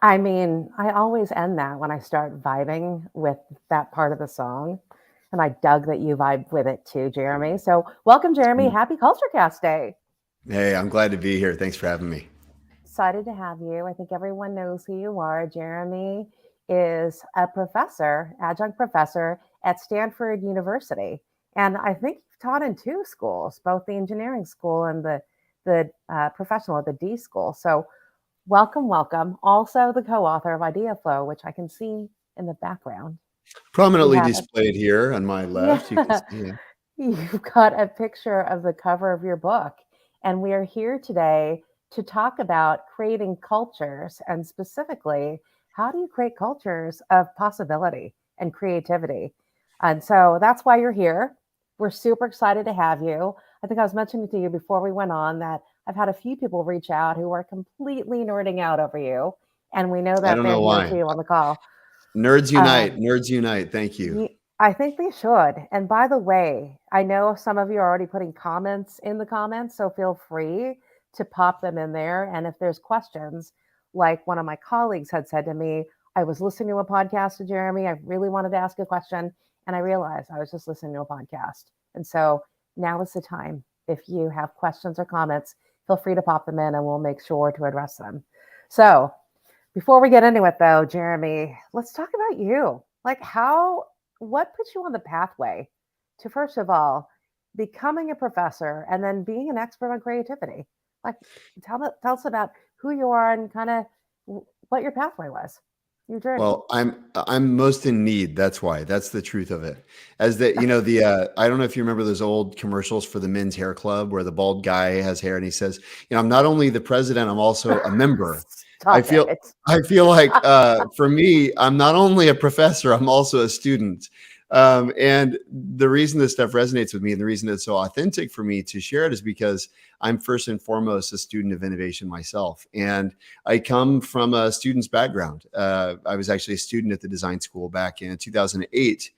I mean, I always end that when I start vibing with that part of the song. And I dug that you vibe with it too, Jeremy. So, welcome, Jeremy. Happy CultureCast Day. Hey, I'm glad to be here. Thanks for having me. Excited to have you. I think everyone knows who you are. Jeremy is a professor, adjunct professor at Stanford University. And I think you've taught in two schools, both the engineering school and the professional at the D school. So, welcome, welcome. Also, the co author of Ideaflow, which I can see in the background. You Prominently have a, displayed here on my left, you can yeah, see it. you've got a picture of the cover of your book. And we are here today to talk about creating cultures and specifically, how do you create cultures of possibility and creativity? And so that's why you're here. We're super excited to have you. I think I was mentioning to you before we went on that I've had a few people reach out who are completely nerding out over you. And we know I that don't they're know here why. too on the call. Nerds Uh, unite, nerds unite. Thank you. I think they should. And by the way, I know some of you are already putting comments in the comments, so feel free to pop them in there. And if there's questions, like one of my colleagues had said to me, I was listening to a podcast to Jeremy. I really wanted to ask a question. And I realized I was just listening to a podcast. And so now is the time. If you have questions or comments, feel free to pop them in and we'll make sure to address them. So before we get into it, though, Jeremy, let's talk about you. Like, what put you on the pathway to, first of all, becoming a professor and then being an expert on creativity? Like, tell us about who you are and kind of what your pathway was, your journey. Well, I'm most in need. That's why. That's the truth of it. As the the I don't know if you remember those old commercials for the men's hair club where the bald guy has hair and he says, I'm not only the president, I'm also a member. I Stop feel it. I feel like for me, I'm not only a professor, I'm also a student. And the reason this stuff resonates with me and the reason it's so authentic for me to share it is because I'm first and foremost a student of innovation myself. And I come from a student's background. I was actually a student at the design school back in 2008,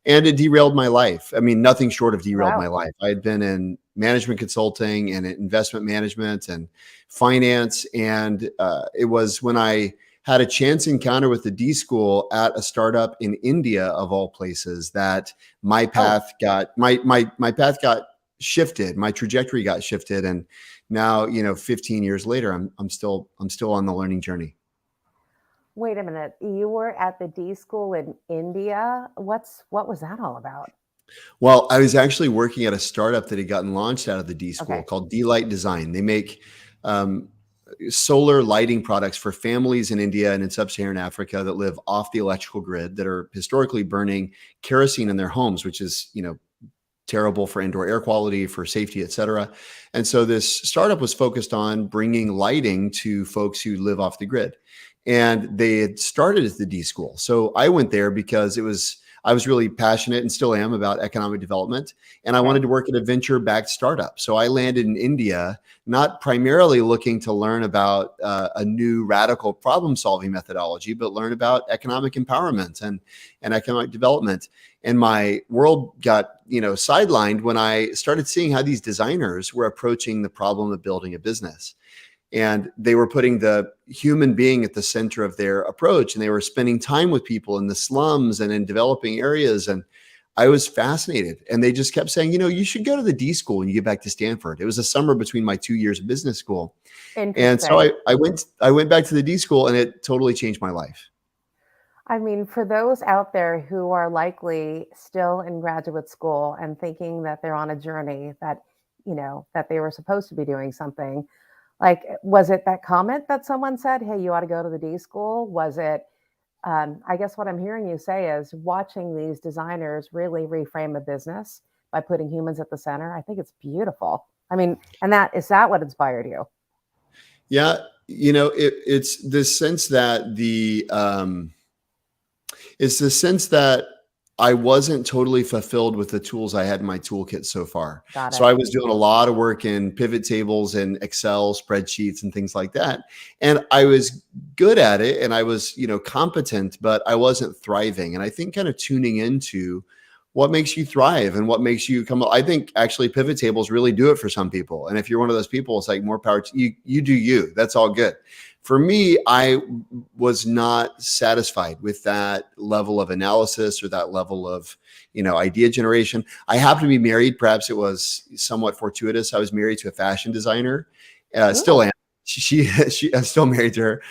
and it derailed my life. I mean, nothing short of derailed my Wow. life. I had been in management consulting and investment management and finance. And it was when I had a chance encounter with the D school at a startup in India, of all places, that my Oh, path got my path got shifted. My trajectory got shifted, and now 15 years later, I'm still on the learning journey. wait a minute. You were at the D school in India. What was that all about? Well, I was actually working at a startup that had gotten launched out of the D school Okay. called D-Light Design. They make um, solar lighting products for families in India and in sub-Saharan Africa that live off the electrical grid, that are historically burning kerosene in their homes, which is, terrible for indoor air quality, for safety, et cetera. And so this startup was focused on bringing lighting to folks who live off the grid. And they had started at the D school. So I went there because I was really passionate and still am about economic development. And I Okay. wanted to work at a venture-backed startup. So I landed in India, not primarily looking to learn about a new radical problem-solving methodology, but learn about economic empowerment and economic development. And my world got, sidelined when I started seeing how these designers were approaching the problem of building a business. And they were putting the human being at the center of their approach. And they were spending time with people in the slums and in developing areas. And I was fascinated. And they just kept saying, you should go to the D school when you get back to Stanford. It was a summer between my 2 years of business school. And so Interesting. I went back to the D school, and it totally changed my life. I mean, for those out there who are likely still in graduate school and thinking that they're on a journey that they were supposed to be doing something, like, was it that comment that someone said, hey, you ought to go to the D school? Was it, I guess what I'm hearing you say is watching these designers really reframe a business by putting humans at the center. I think it's beautiful. I mean, and is that what inspired you? Yeah. It's this sense that it's the sense that I wasn't totally fulfilled with the tools I had in my toolkit so far. Got So it. I was doing a lot of work in pivot tables and Excel spreadsheets and things like that. And I was good at it and I was, competent, but I wasn't thriving. And I think kind of tuning into what makes you thrive and what makes you come. I think actually pivot tables really do it for some people. And if you're one of those people, it's like more power to you. You do you. That's all good. for me, I was not satisfied with that level of analysis or that level of, idea generation. I happened to be married. Perhaps it was somewhat fortuitous. I was married to a fashion designer. Still am. I'm still married to her.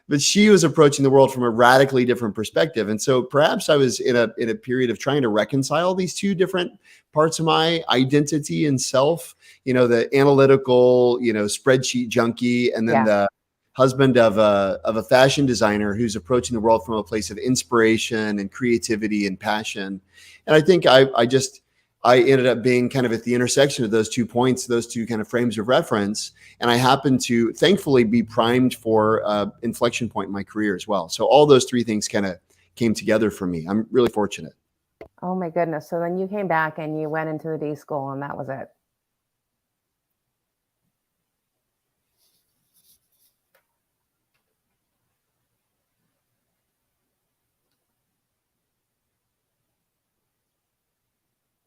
But she was approaching the world from a radically different perspective. And so perhaps I was in a period of trying to reconcile these two different parts of my identity and self, the analytical, spreadsheet junkie, and then the husband of a fashion designer who's approaching the world from a place of inspiration and creativity and passion. And I think I ended up being kind of at the intersection of those 2 points, those two kind of frames of reference. And I happened to thankfully be primed for inflection point in my career as well. So all those three things kind of came together for me. I'm really fortunate. Oh my goodness. So then you came back and you went into the D school and that was it.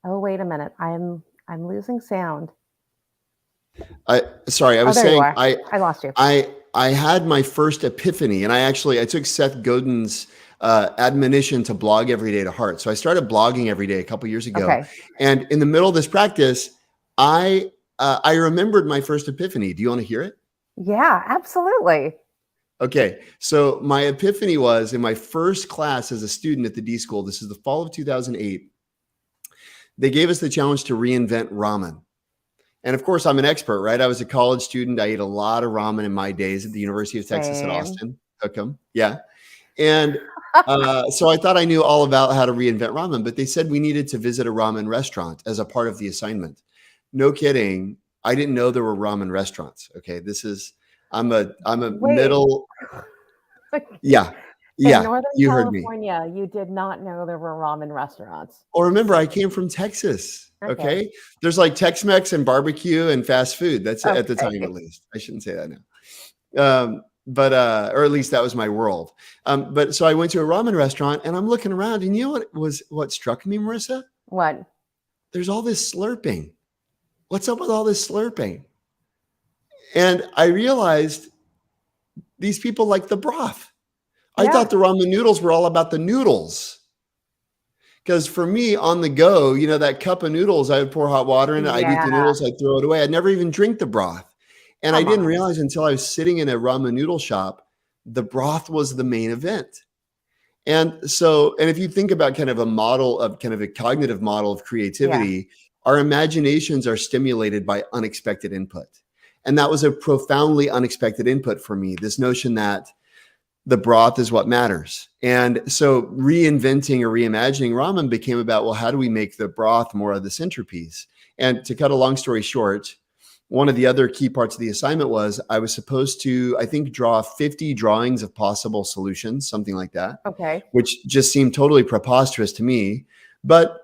Oh, wait a minute. I'm losing sound. Sorry, I was saying I lost you. I had my first epiphany, and I took Seth Godin's admonition to blog every day to heart. So I started blogging every day a couple years ago. Okay. And in the middle of this practice, I remembered my first epiphany. Do you want to hear it? Yeah, absolutely. Okay. So my epiphany was in my first class as a student at the D School. This is the fall of 2008. They gave us the challenge to reinvent ramen. And of course, I'm an expert, right? I was a college student. I ate a lot of ramen in my days at the University of Texas at Austin. Took them. Yeah. And so I thought I knew all about how to reinvent ramen, but they said we needed to visit a ramen restaurant as a part of the assignment. No kidding. I didn't know there were ramen restaurants. Okay. I'm a middle. Yeah. In Northern California, you did not know there were ramen restaurants. Oh, remember, I came from Texas. Okay. There's like Tex-Mex and barbecue and fast food. That's at the time, at least. I shouldn't say that now. But or at least that was my world. But so I went to a ramen restaurant and I'm looking around, and you know what struck me, Marissa? What? There's all this slurping. What's up with all this slurping? And I realized these people like the broth. I thought the ramen noodles were all about the noodles. Because for me, on the go, that cup of noodles, I would pour hot water in it. I'd eat the noodles, I'd throw it away. I'd never even drink the broth. And I didn't realize until I was sitting in a ramen noodle shop, the broth was the main event. And if you think about kind of a cognitive model of creativity, our imaginations are stimulated by unexpected input. And that was a profoundly unexpected input for me, this notion that the broth is what matters. And so reinventing or reimagining ramen became about, well, how do we make the broth more of the centerpiece? And to cut a long story short, one of the other key parts of the assignment was I was supposed to, I think, draw 50 drawings of possible solutions, something like that. Okay. Which just seemed totally preposterous to me. But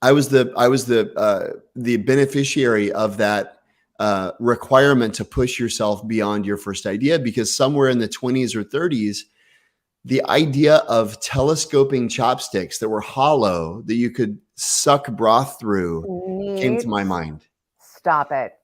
I was the beneficiary of that requirement to push yourself beyond your first idea, because somewhere in the 20s or 30s, the idea of telescoping chopsticks that were hollow that you could suck broth through came to my mind. Stop it.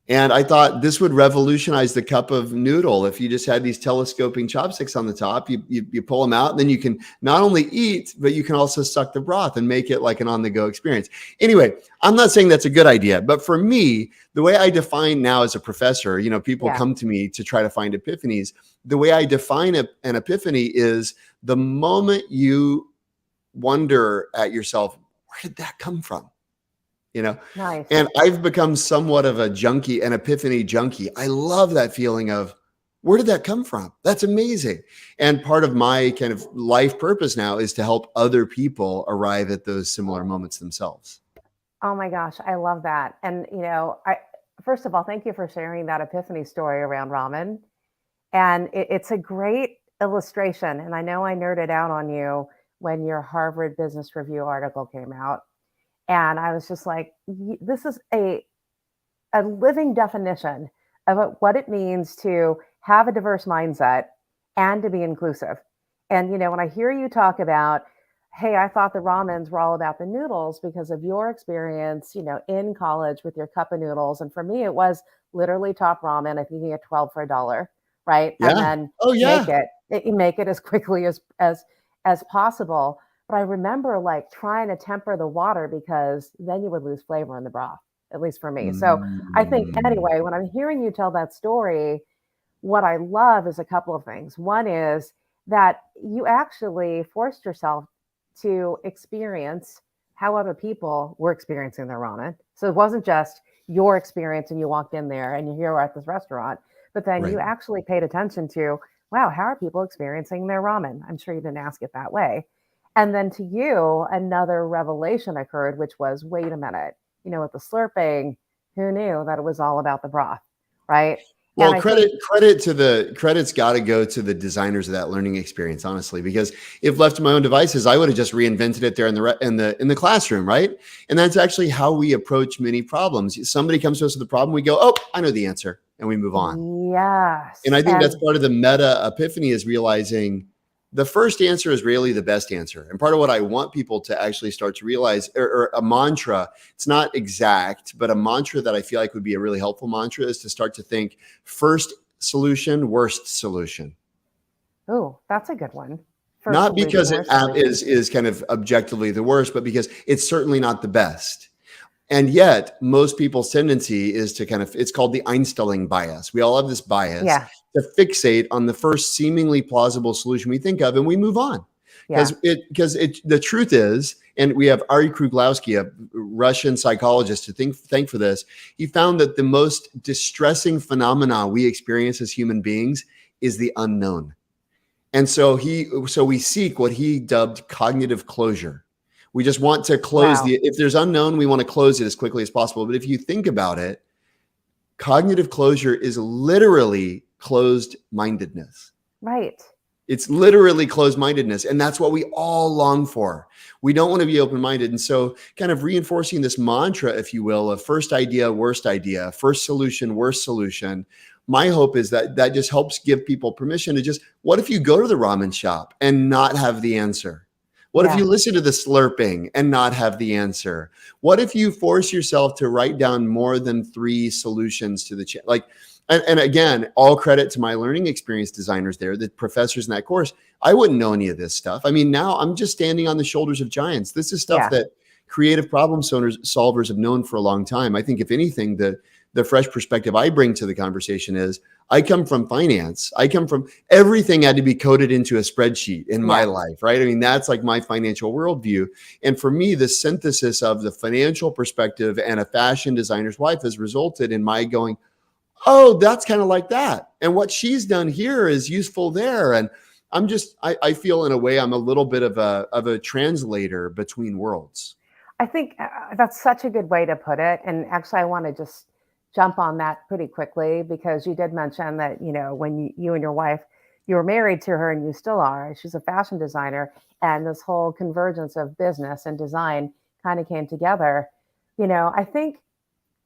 And I thought this would revolutionize the cup of noodle if you just had these telescoping chopsticks on the top. You pull them out, and then you can not only eat, but you can also suck the broth and make it like an on-the-go experience. Anyway, I'm not saying that's a good idea, but for me, the way I define now as a professor, people come to me to try to find epiphanies. The way I define an epiphany is the moment you wonder at yourself, where did that come from? Nice. And I've become somewhat of an epiphany junkie. I love that feeling of, where did that come from? That's amazing. And part of my kind of life purpose now is to help other people arrive at those similar moments themselves. Oh my gosh, I love that. And first of all, thank you for sharing that epiphany story around ramen. And it's a great illustration. And I know I nerded out on you when your Harvard Business Review article came out. And I was just like, this is a living definition of what it means to have a diverse mindset and to be inclusive. And, when I hear you talk about, hey, I thought the ramens were all about the noodles because of your experience, in college with your cup of noodles. And for me, it was literally top ramen. I think you get 12 for $1, right? And Yeah. then Oh make yeah. it as quickly as possible. But I remember like trying to temper the water because then you would lose flavor in the broth, at least for me. So I think Mm, anyway, when I'm hearing you tell that story, what I love is a couple of things. One is that you actually forced yourself to experience how other people were experiencing their ramen. So it wasn't just your experience and you walked in there and you're here at this restaurant, but then you right. actually paid attention to, wow, how are people experiencing their ramen? I'm sure you didn't ask it that way. And then to you, another revelation occurred, which was, wait a minute, with the slurping, who knew that it was all about the broth, right? And Well, I think credit's got to go to the designers of that learning experience, honestly, because if left to my own devices, I would have just reinvented it there in the classroom, right? And that's actually how we approach many problems. Somebody comes to us with a problem, we go, "Oh, I know the answer," and we move on. And yes. I think that's And part of the meta epiphany is realizing the first answer is really the best answer. And part of what I want people to actually start to realize, or a mantra, it's not exact, but a mantra that I feel like would be a really helpful mantra is to start to think first solution, worst solution. oh, that's a good one. First Not solution, because it worst solution. is kind of objectively the worst, but because it's certainly not the best. And yet, most people's tendency is to kind of, it's called the Einstellung bias. We all have this bias Yeah. to fixate on the first seemingly plausible solution we think of, and we move on. Yeah. The truth is, and we have Ari Kruglowski, a Russian psychologist, to thank for this. He found that the most distressing phenomena we experience as human beings is the unknown. And so we seek what he dubbed cognitive closure. We just want to close Wow. if there's unknown, we want to close it as quickly as possible. But if you think about it, cognitive closure is literally closed mindedness. Right. It's literally closed mindedness. And that's what we all long for. We don't want to be open minded. And so, kind of reinforcing this mantra, if you will, of first idea, worst idea, first solution, worst solution. My hope is that that just helps give people permission to just, what if you go to the ramen shop and not have the answer? What if Yeah. you listen to the slurping and not have the answer? What if you force yourself to write down more than 3 solutions to the and again, all credit to my learning experience designers there, the professors in that course. I wouldn't know any of this stuff. I mean, now I'm just standing on the shoulders of giants. This is stuff Yeah. that creative problem solvers have known for a long time. I think if anything, the fresh perspective I bring to the conversation is I come from finance. I come from everything had to be coded into a spreadsheet in my Yeah. life, right? I mean, that's like my financial worldview. And for me, the synthesis of the financial perspective and a fashion designer's wife has resulted in my going, oh, that's kind of like that. And what she's done here is useful there. And I feel in a way I'm a little bit of a translator between worlds. I think that's such a good way to put it. And actually, I want to just jump on that pretty quickly because you did mention that, when you and your wife, you were married to her and you still are. She's a fashion designer. And this whole convergence of business and design kind of came together. I think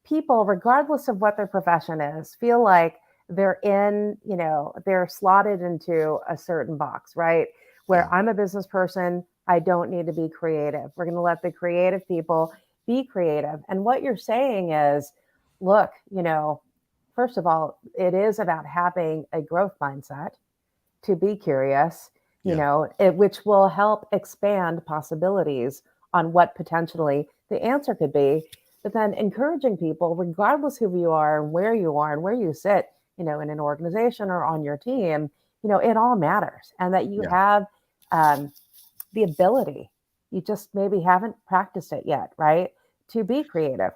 people, regardless of what their profession is, feel like they're slotted into a certain box, right? Yeah. Where I'm a business person, I don't need to be creative. We're going to let the creative people be creative. And what you're saying is, look, first of all, it is about having a growth mindset to be curious, Yeah. which will help expand possibilities on what potentially the answer could be. But then encouraging people, regardless who you are and where you sit, in an organization or on your team, it all matters. And that you Yeah. have the ability, you just maybe haven't practiced it yet, right? To be creative,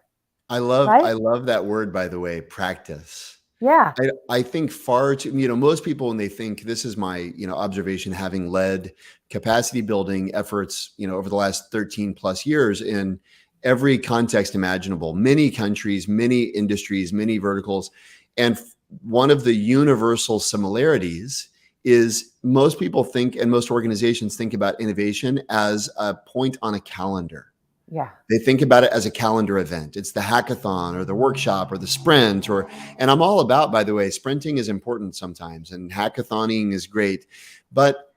right? I love that word, by the way, practice. Yeah. I think far too, most people, when they think, this is my, observation, having led capacity building efforts, over the last 13 plus years in every context imaginable, many countries, many industries, many verticals. And one of the universal similarities is most people think, and most organizations think about innovation as a point on a calendar. Yeah. They think about it as a calendar event. It's the hackathon or the workshop or the sprint and I'm all about, by the way, sprinting is important sometimes and hackathoning is great, but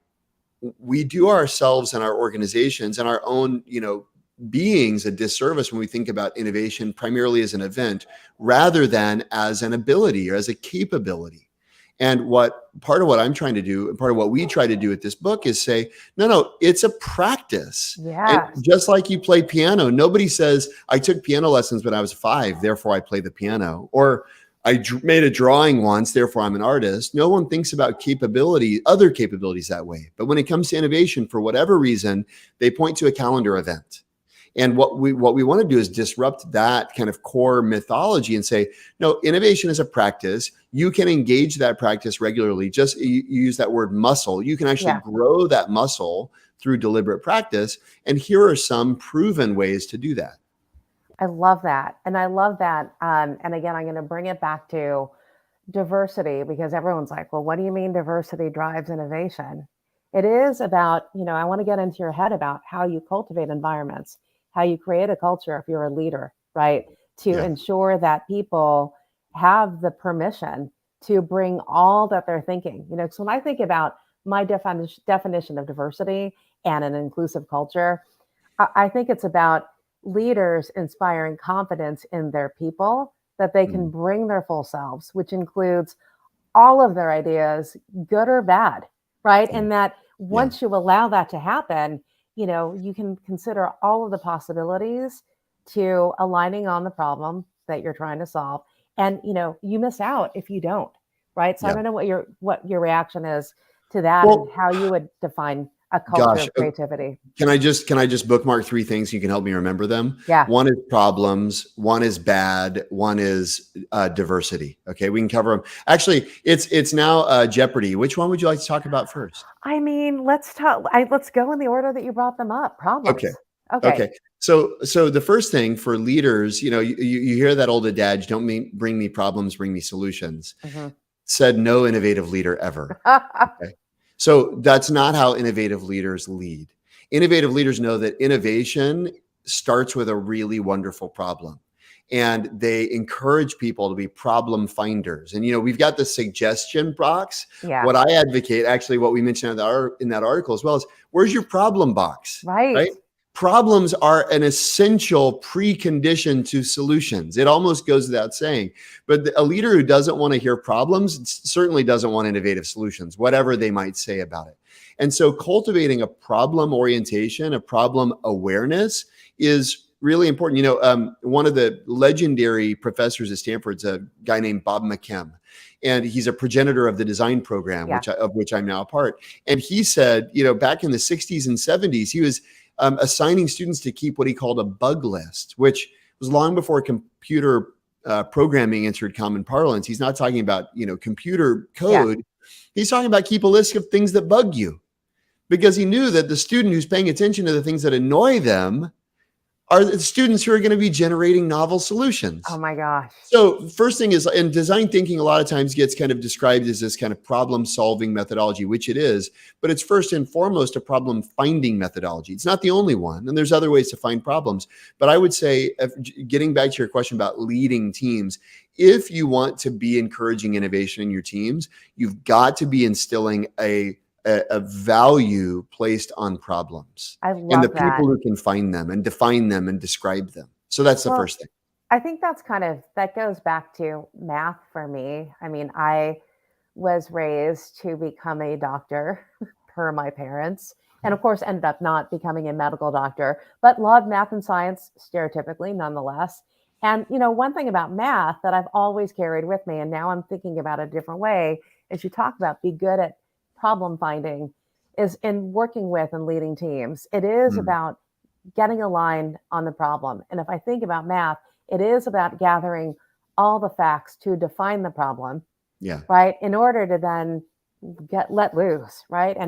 we do ourselves and our organizations and our own, beings a disservice when we think about innovation primarily as an event rather than as an ability or as a capability. And part of what I'm trying to do, and part of what we try to do with this book is say, no, it's a practice. And Yes. just like you play piano, nobody says, I took piano lessons when I was 5, therefore I play the piano. Or I made a drawing once, therefore I'm an artist. No one thinks about other capabilities that way. But when it comes to innovation, for whatever reason, they point to a calendar event. And what we want to do is disrupt that kind of core mythology and say, no, innovation is a practice. You can engage that practice regularly. Just you use that word muscle. You can actually grow that muscle through deliberate practice. And here are some proven ways to do that. I love that. And I love that. And again, I'm going to bring it back to diversity, because everyone's like, well, what do you mean diversity drives innovation? It is about, I want to get into your head about how you cultivate environments, how you create a culture if you're a leader, right? To ensure that people have the permission to bring all that they're thinking. So when I think about my definition of diversity and an inclusive culture, I think it's about leaders inspiring confidence in their people that they can bring their full selves, which includes all of their ideas, good or bad, right? And that once you allow that to happen, you can consider all of the possibilities to aligning on the problem that you're trying to solve. And, you miss out if you don't, right? So I don't know what your reaction is to that, and how you would define a culture of creativity. Can I just bookmark 3 things? You can help me remember them. Yeah. One is problems. One is bad. One is diversity. Okay. We can cover them. Actually, it's now Jeopardy. Which one would you like to talk about first? I mean, let's go in the order that you brought them up. Problems. Okay. So the first thing for leaders, you hear that old adage, bring me problems, bring me solutions. Said no innovative leader ever. Okay. So that's not how innovative leaders lead. Innovative leaders know that innovation starts with a really wonderful problem, and they encourage people to be problem finders. And, we've got the suggestion box. Yeah. What I advocate, actually, what we mentioned in that article as well, is where's your problem box? Right. Problems are an essential precondition to solutions. It almost goes without saying. But a leader who doesn't want to hear problems certainly doesn't want innovative solutions, whatever they might say about it. And so cultivating a problem orientation, a problem awareness is really important. One of the legendary professors at Stanford's a guy named Bob McKim. And he's a progenitor of the design program, of which I'm now a part. And he said, back in the 60s and 70s, he was assigning students to keep what he called a bug list, which was long before computer programming entered common parlance. He's not talking about, computer code. He's talking about keep a list of things that bug you, because he knew that the student who's paying attention to the things that annoy them are the students who are going to be generating novel solutions. Oh my gosh. So first thing is, and design thinking a lot of times gets kind of described as this kind of problem solving methodology, which it is, but it's first and foremost a problem finding methodology. It's not the only one. And there's other ways to find problems. But I would say, getting back to your question about leading teams, if you want to be encouraging innovation in your teams, you've got to be instilling a value placed on problems. I love and the that. people who can find them and define them and describe them. So that's the first thing. I think that goes back to math for me. I mean, I was raised to become a doctor per my parents, and of course ended up not becoming a medical doctor, but loved math and science stereotypically nonetheless. And, one thing about math that I've always carried with me, and now I'm thinking about it a different way, is you talk about be good at problem finding, is in working with and leading teams. It is about getting aligned on the problem. And if I think about math, it is about gathering all the facts to define the problem, right? In order to then let loose, right?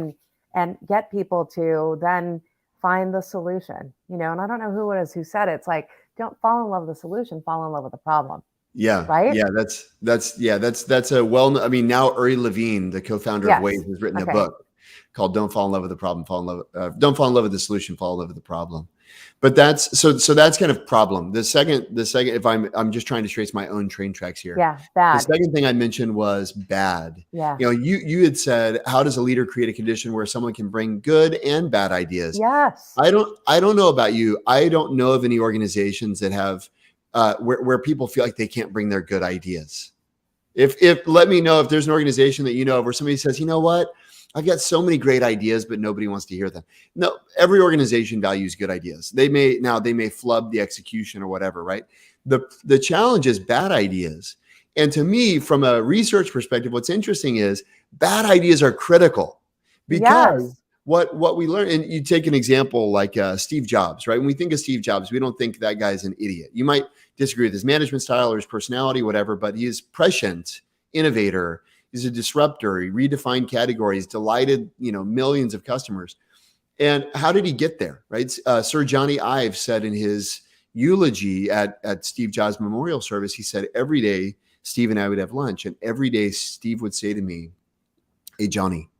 And get people to then find the solution, and I don't know who it is who said it. It's like, don't fall in love with the solution, fall in love with the problem. Yeah. Right. Yeah. That's a now Uri Levine, the co-founder of Wave, has written a book called "Don't Fall in Love with the Problem, Don't Fall in Love with the Solution, Fall in Love with the Problem." But that's so that's kind of problem. The second, if I'm just trying to trace my own train tracks here. Yeah. Bad. The second thing I mentioned was bad. Yeah. You had said, how does a leader create a condition where someone can bring good and bad ideas? Yes. I don't know about you. I don't know of any organizations that have where people feel like they can't bring their good ideas. If let me know if there's an organization that you know of where somebody says, you know what, I've got so many great ideas, but nobody wants to hear them. No, every organization values good ideas. They may flub the execution or whatever, right? The challenge is bad ideas. And to me, from a research perspective, what's interesting is bad ideas are critical because Yes. what we learn, and you take an example like Steve Jobs, right? When we think of Steve Jobs, we don't think that guy's an idiot. You might disagree with his management style or his personality, whatever, but he's prescient, innovator. He's a disruptor. He redefined categories, delighted, millions of customers. And how did he get there, right? Sir Johnny Ive said in his eulogy at Steve Jobs' memorial service, he said, every day Steve and I would have lunch, and every day Steve would say to me, hey, Johnny,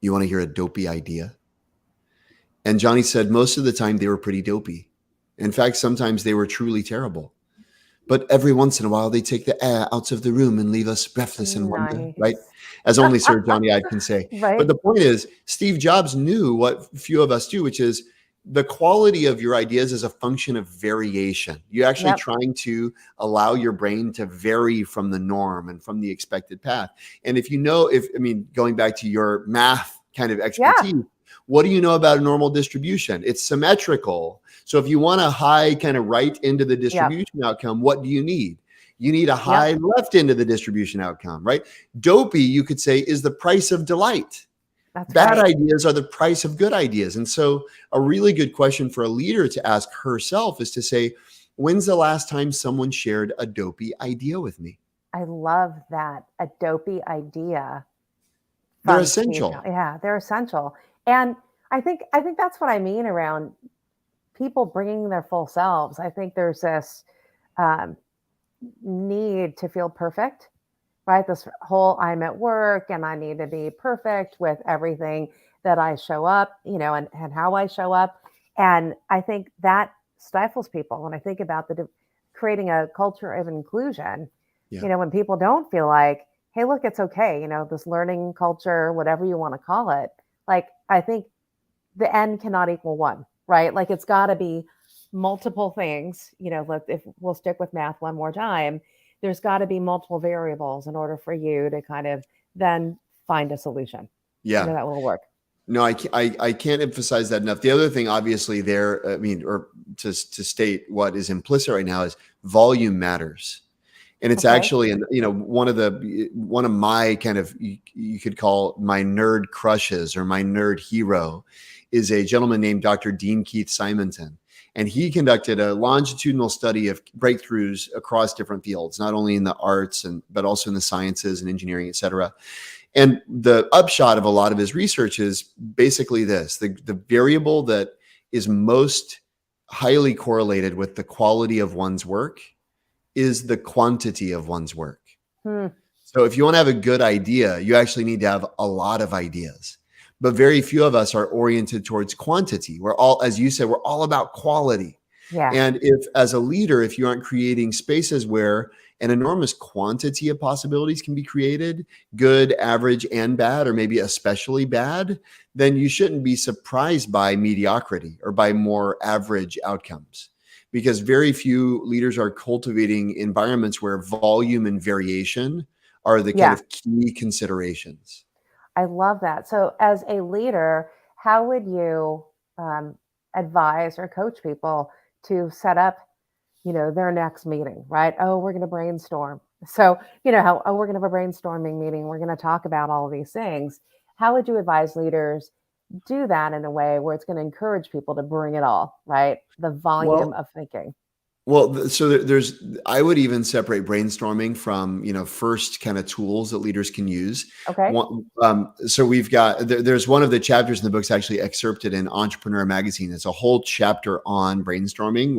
you want to hear a dopey idea? And Johnny said most of the time they were pretty dopey. In fact, sometimes they were truly terrible. But every once in a while, they take the air out of the room and leave us breathless in wonder, right? Nice. As only Sir Johnny Ive can say. But Right? the point is, Steve Jobs knew what few of us do, which is the quality of your ideas is a function of variation. You're actually Yep. trying to allow your brain to vary from the norm and from the expected path. And going back to your math kind of Yeah. expertise, what do you know about a normal distribution? It's symmetrical. So if you want a high kind of right into the Yep. distribution outcome, what do you need? You need a high Yep. left into the distribution outcome, right? Dopey, you could say, is the price of delight. That's Bad right. ideas are the price of good ideas. And so a really good question for a leader to ask herself is to say, when's the last time someone shared a dopey idea with me? I love that. A dopey idea They're from Steve essential. Jobs. Yeah, they're essential. And I think that's what I mean around people bringing their full selves. I think there's this um, need to feel perfect, right? This whole I'm at work and I need to be perfect with everything that I show up, and how I show up. And I think that stifles people. When I think about creating a culture of inclusion, Yeah. when people don't feel like, hey, look, it's okay, this learning culture, whatever you want to call it, like, I think the n cannot equal one, right? Like it's got to be multiple things. If we'll stick with math one more time, there's got to be multiple variables in order for you to kind of then find a solution. Yeah. That will work. No, I can't emphasize that enough. The other thing, obviously, or to state what is implicit right now is volume matters. And it's Okay. actually, one of my kind of, you could call my nerd crushes or my nerd hero is a gentleman named Dr. Dean Keith Simonton. And he conducted a longitudinal study of breakthroughs across different fields, not only in the arts but also in the sciences and engineering, et cetera. And the upshot of a lot of his research is basically this: the variable that is most highly correlated with the quality of one's work is the quantity of one's work. Hmm. So if you want to have a good idea, you actually need to have a lot of ideas. But very few of us are oriented towards quantity. We're all, as you said, we're all about quality. Yeah. And if, as a leader, if you aren't creating spaces where an enormous quantity of possibilities can be created, good, average, and bad, or maybe especially bad, then you shouldn't be surprised by mediocrity or by more average outcomes. Because very few leaders are cultivating environments where volume and variation are the kind Yeah. of key considerations. I love that. So, as a leader, how would you um, advise or coach people to set up, their next meeting, right? Oh, we're going to brainstorm. So, we're going to have a brainstorming meeting. We're going to talk about all of these things. How would you advise leaders do that in a way where it's going to encourage people to bring it all, right? The volume Well, of thinking. there's, I would even separate brainstorming from, first kind of tools that leaders can use. Okay. So we've got, there's one of the chapters in the book's actually excerpted in Entrepreneur Magazine. It's a whole chapter on brainstorming,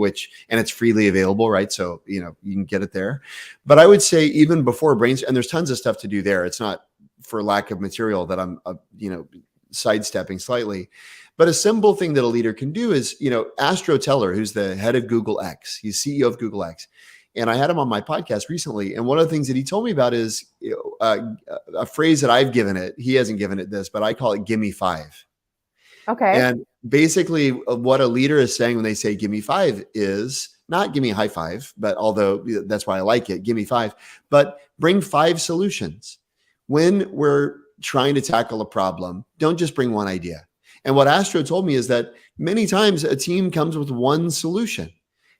and it's freely available, right? So, you can get it there. But I would say even before brainstorming, and there's tons of stuff to do there. It's not for lack of material that I'm, sidestepping slightly. But a simple thing that a leader can do is, Astro Teller, who's the head of Google X, he's CEO of Google X. And I had him on my podcast recently. And one of the things that he told me about is a phrase that I've given it. He hasn't given it this, but I call it gimme five. Okay. And basically what a leader is saying when they say, give me five, is not give me a high five, but although that's why I like it, give me five, but bring five solutions. When we're trying to tackle a problem, don't just bring one idea. And what Astro told me is that many times a team comes with one solution.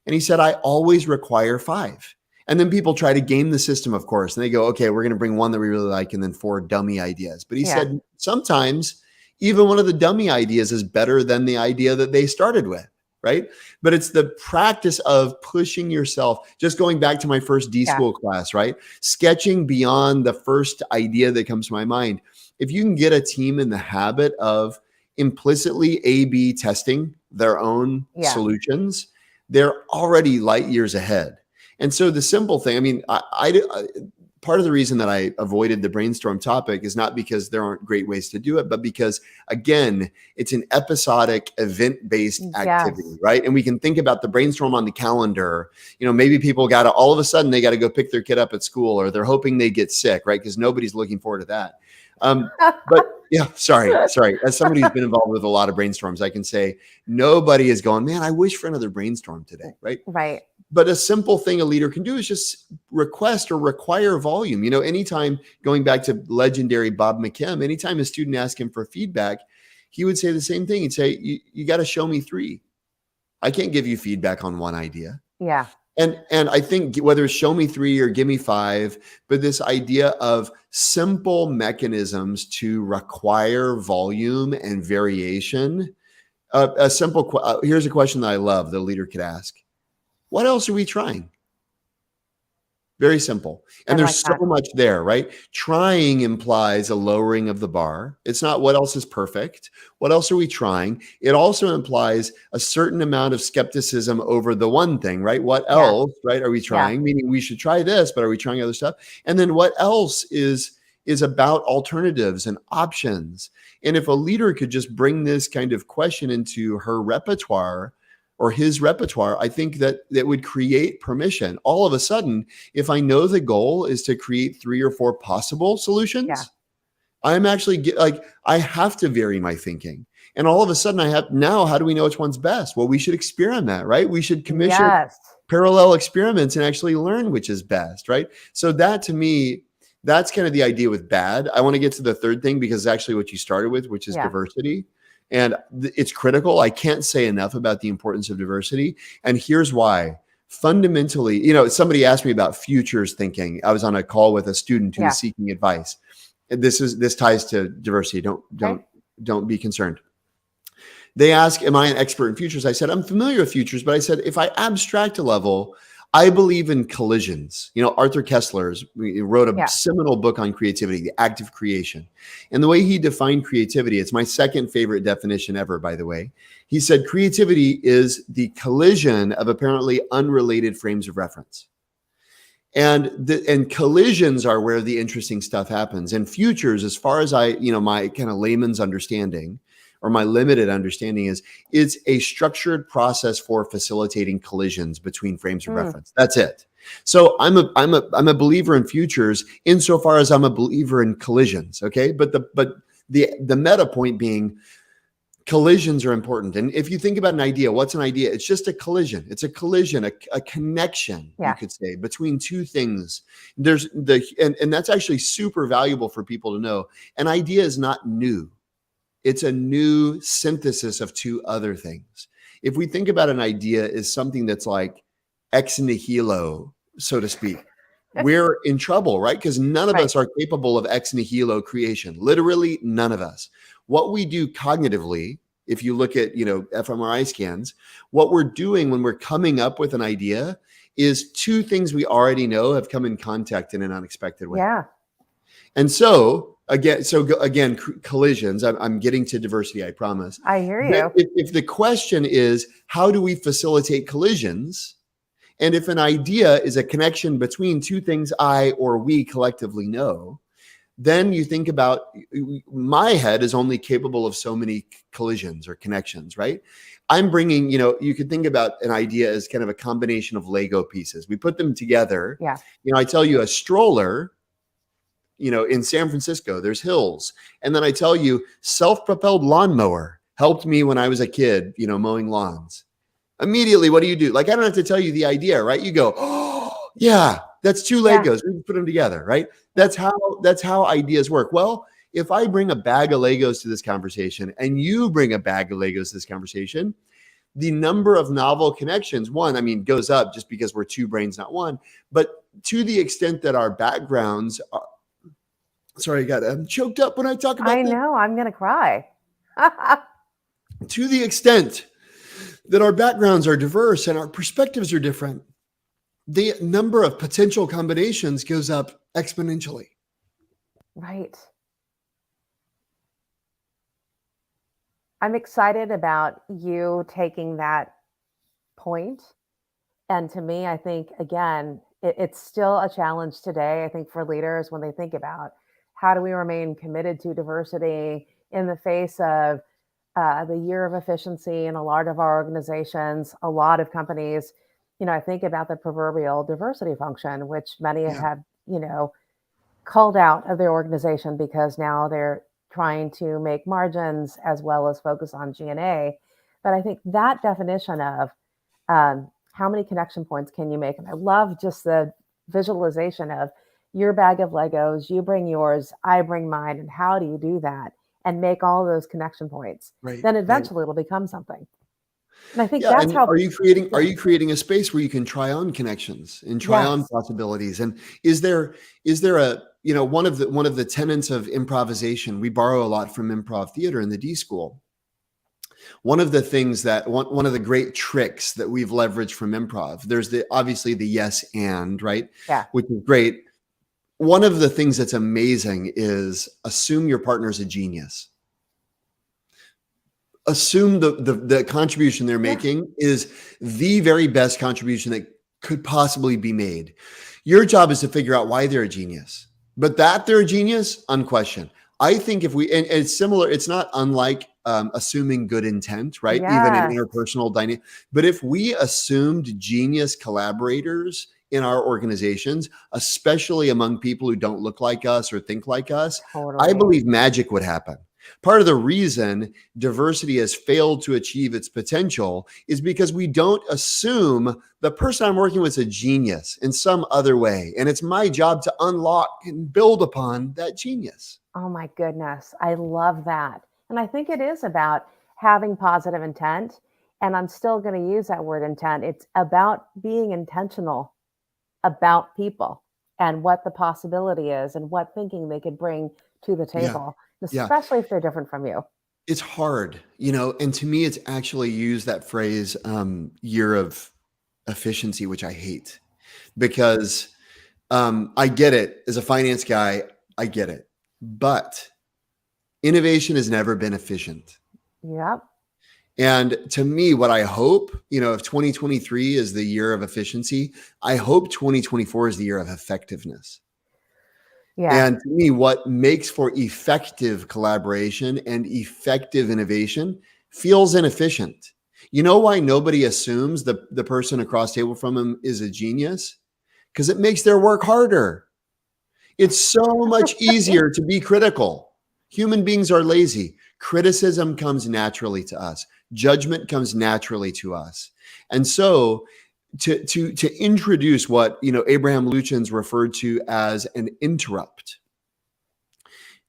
And he said, I always require five. And then people try to game the system, of course, and they go, okay, we're going to bring one that we really like and then four dummy ideas. But he said, sometimes even one of the dummy ideas is better than the idea that they started with, right? But it's the practice of pushing yourself, just going back to my first D school class, right? Sketching beyond the first idea that comes to my mind. If you can get a team in the habit of implicitly A/B testing their own solutions, they're already light years ahead. And so the simple thing, I mean, I part of the reason that I avoided the brainstorm topic is not because there aren't great ways to do it, but because, again, it's an episodic event-based activity, right? And we can think about the brainstorm on the calendar. You know, maybe people got to, all of a sudden, they got to go pick their kid up at school, or they're hoping they get sick, right? Because nobody's looking forward to that. But yeah, sorry. As somebody who's been involved with a lot of brainstorms, I can say nobody is going, man, I wish for another brainstorm today, right? Right. But a simple thing a leader can do is just request or require volume. You know, anytime, going back to legendary Bob McKim, anytime a student asked him for feedback, he would say the same thing. He'd say, you got to show me three. I can't give you feedback on one idea. Yeah. And I think whether it's show me three or give me five, but this idea of simple mechanisms to require volume and variation. Here's a question that I love the leader could ask. What else are we trying? Very simple. And there's so much there, right? Trying implies a lowering of the bar. It's not what else is perfect. What else are we trying? It also implies a certain amount of skepticism over the one thing, right? What else, right, are we trying? Meaning we should try this, but are we trying other stuff? And then what else is about alternatives and options? And if a leader could just bring this kind of question into her repertoire, or his repertoire, I think that would create permission. All of a sudden, if I know the goal is to create 3 or 4 possible solutions, I'm actually I have to vary my thinking. And all of a sudden how do we know which one's best? Well, we should experiment, right? We should commission parallel experiments and actually learn which is best, right? So that, to me, that's kind of the idea with bad. I want to get to the third thing, because it's actually what you started with, which is diversity. And it's critical. I can't say enough about the importance of diversity. And here's why. Fundamentally, you know, somebody asked me about futures thinking. I was on a call with a student who was seeking advice. And this ties to diversity. Don't be concerned. They ask, am I an expert in futures? I said, I'm familiar with futures, but I said, if I abstract a level, I believe in collisions. You know, Arthur Koestler wrote a seminal book on creativity, The Act of Creation. And the way he defined creativity, it's my second favorite definition ever, by the way. He said, creativity is the collision of apparently unrelated frames of reference. And collisions are where the interesting stuff happens. And futures, as far as my kind of layman's understanding, or my limited understanding, is it's a structured process for facilitating collisions between frames of reference. That's it. So I'm a believer in futures insofar as I'm a believer in collisions. Okay, but the meta point being, collisions are important. And if you think about an idea, what's an idea? It's just a collision. It's a collision, a connection, you could say, between two things. And that's actually super valuable for people to know. An idea is not new. It's a new synthesis of two other things. If we think about an idea as something that's like ex nihilo, so to speak, we're in trouble, right? Because none of us are capable of ex nihilo creation. Literally none of us. What we do cognitively, if you look at, fMRI scans, what we're doing when we're coming up with an idea is two things we already know have come in contact in an unexpected way. Yeah. And again, collisions. I'm getting to diversity, I promise. I hear you. If the question is, how do we facilitate collisions? And if an idea is a connection between two things I or we collectively know, then you think about, my head is only capable of so many collisions or connections, right? I'm bringing, you could think about an idea as kind of a combination of Lego pieces. We put them together. Yeah. I tell you a stroller, in San Francisco, there's hills. And then I tell you self-propelled lawnmower. helped me when I was a kid, mowing lawns. Immediately, what do? Like, I don't have to tell you the idea, right? You go, oh, yeah, that's 2 Legos. We can put them together, right? That's how ideas work. Well, if I bring a bag of Legos to this conversation and you bring a bag of Legos to this conversation, the number of novel connections, goes up just because we're 2 brains, not 1. But to the extent that our backgrounds are, sorry, I'm choked up when I talk about I know, I'm going to cry. To the extent that our backgrounds are diverse and our perspectives are different, the number of potential combinations goes up exponentially. Right. I'm excited about you taking that point. And to me, I think, again, it's still a challenge today, I think, for leaders when they think about how do we remain committed to diversity in the face of the year of efficiency in a lot of our organizations, a lot of companies. I think about the proverbial diversity function, which many have, culled out of their organization because now they're trying to make margins as well as focus on G&A. But I think that definition of how many connection points can you make? And I love just the visualization of your bag of Legos, you bring yours, I bring mine, and how do you do that and make all those connection points? Right. Then eventually it'll become something. And I think Yeah, that's and how. are you creating a space where you can try on connections and try on possibilities? And is there a one of the tenets of improvisation? We borrow a lot from improv theater in the D School. One of the things that one of the great tricks that we've leveraged from improv, there's obviously the yes and, right? Yeah. Which is great. One of the things that's amazing is assume your partner's a genius. Assume the contribution they're making is the very best contribution that could possibly be made. Your job is to figure out why they're a genius, but that they're a genius, unquestioned. I think if we, and it's similar, it's not unlike assuming good intent, right? Even in interpersonal dynamic. But if we assumed genius collaborators in our organizations, especially among people who don't look like us or think like us, I believe magic would happen. Part of the reason diversity has failed to achieve its potential is because we don't assume the person I'm working with is a genius in some other way. And it's my job to unlock and build upon that genius. Oh my goodness. I love that. And I think it is about having positive intent. And I'm still going to use that word intent. It's about being intentional about people and what the possibility is and what thinking they could bring to the table, especially if they're different from you. It's hard, and to me, it's actually used that phrase, year of efficiency, which I hate because I get it as a finance guy. I get it, but innovation has never been efficient. Yep. And to me, what I hope, if 2023 is the year of efficiency, I hope 2024 is the year of effectiveness. Yeah. And to me, what makes for effective collaboration and effective innovation feels inefficient. You know why nobody assumes the person across table from them is a genius? Because it makes their work harder. It's so much easier to be critical. Human beings are lazy. Criticism comes naturally to us. Judgment comes naturally to us. And so to introduce what Abraham Lutyens referred to as an interrupt,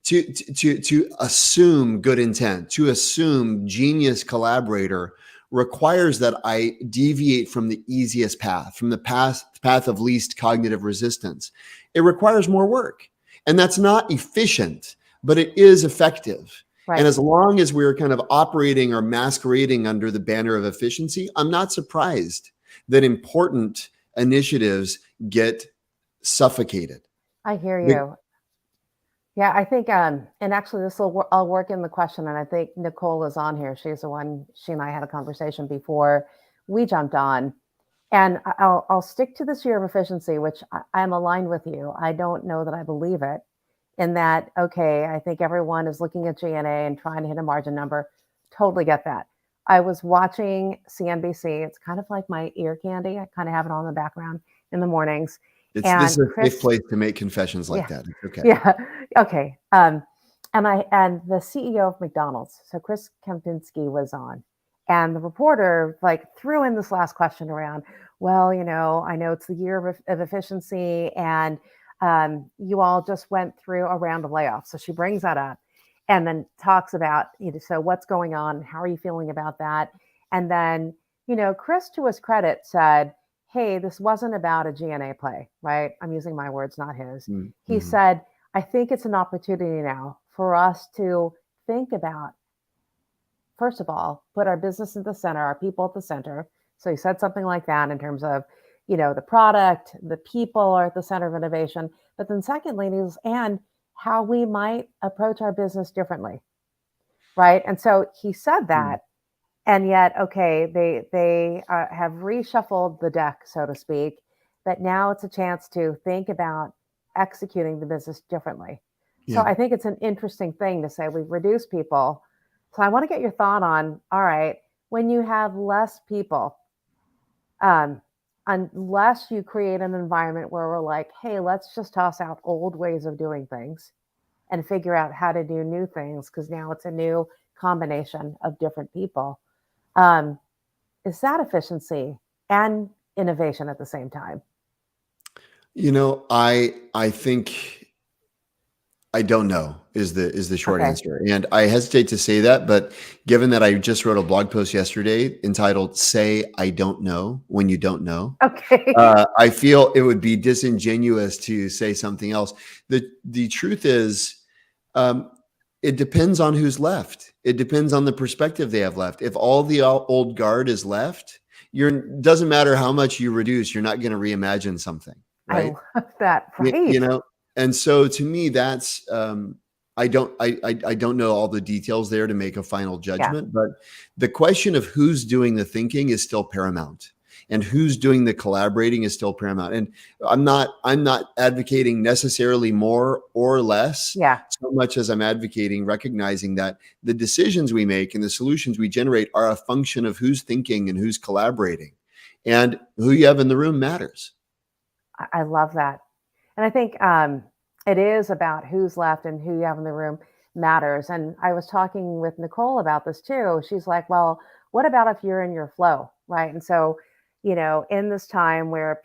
to assume good intent, to assume genius collaborator requires that I deviate from the easiest path, from the path of least cognitive resistance. It requires more work. And that's not efficient, but it is effective. Right. And as long as we're kind of operating or masquerading under the banner of efficiency, I'm not surprised that important initiatives get suffocated. I hear you. Yeah, I think, and actually I'll work in the question, and I think Nicole is on here. She's the one, she and I had a conversation before we jumped on. And I'll stick to this year of efficiency, which I'm aligned with you. I don't know that I believe it. In that, okay, I think everyone is looking at G&A and trying to hit a margin number. Totally get that. I was watching CNBC. It's kind of like my ear candy. I kind of have it on in the background in the mornings. This is a safe place to make confessions like that. Okay. Yeah. Okay. and the CEO of McDonald's, so Chris Kempinski was on, and the reporter like threw in this last question around. Well, I know it's the year of efficiency, and you all just went through a round of layoffs. So she brings that up, and then talks about so what's going on, how are you feeling about that, and then Chris, to his credit, said, "Hey, this wasn't about a GNA play, right? I'm using my words, not his." He Mm-hmm. said, I think it's an opportunity now for us to think about, first of all, put our business at the center, our people at the center. So he said something like that in terms of, the product, the people are at the center of innovation. But then secondly, and how we might approach our business differently, right? And so he said that, and yet, okay, they have reshuffled the deck, so to speak, but now it's a chance to think about executing the business differently. So Yeah. I think it's an interesting thing to say we've reduced people. So I want to get your thought on, all right, when you have less people, um, unless you create an environment where we're like, hey, let's just toss out old ways of doing things and figure out how to do new things because now it's a new combination of different people. Um, is that efficiency and innovation at the same time? I think I don't know is the short Okay. answer. And I hesitate to say that, but given that I just wrote a blog post yesterday entitled "Say I Don't Know When You Don't Know," Okay. I feel it would be disingenuous to say something else. The truth is, um, it depends on who's left. It depends on the perspective they have left. If all the old guard is left, doesn't matter how much you reduce, you're not going to reimagine something, I right? love that. You, you Right. know, and so to me, that's I don't know all the details there to make a final Yeah. judgment, but the question of who's doing the thinking is still paramount, and who's doing the collaborating is still paramount. And I'm not advocating necessarily more or less Yeah. so much as I'm advocating recognizing that the decisions we make and the solutions we generate are a function of who's thinking and who's collaborating, and who you have in the room matters. I love that. And I think it is about who's left and who you have in the room matters. And I was talking with Nicole about this too. She's like, well, what about if you're in your flow? Right. And so, in this time where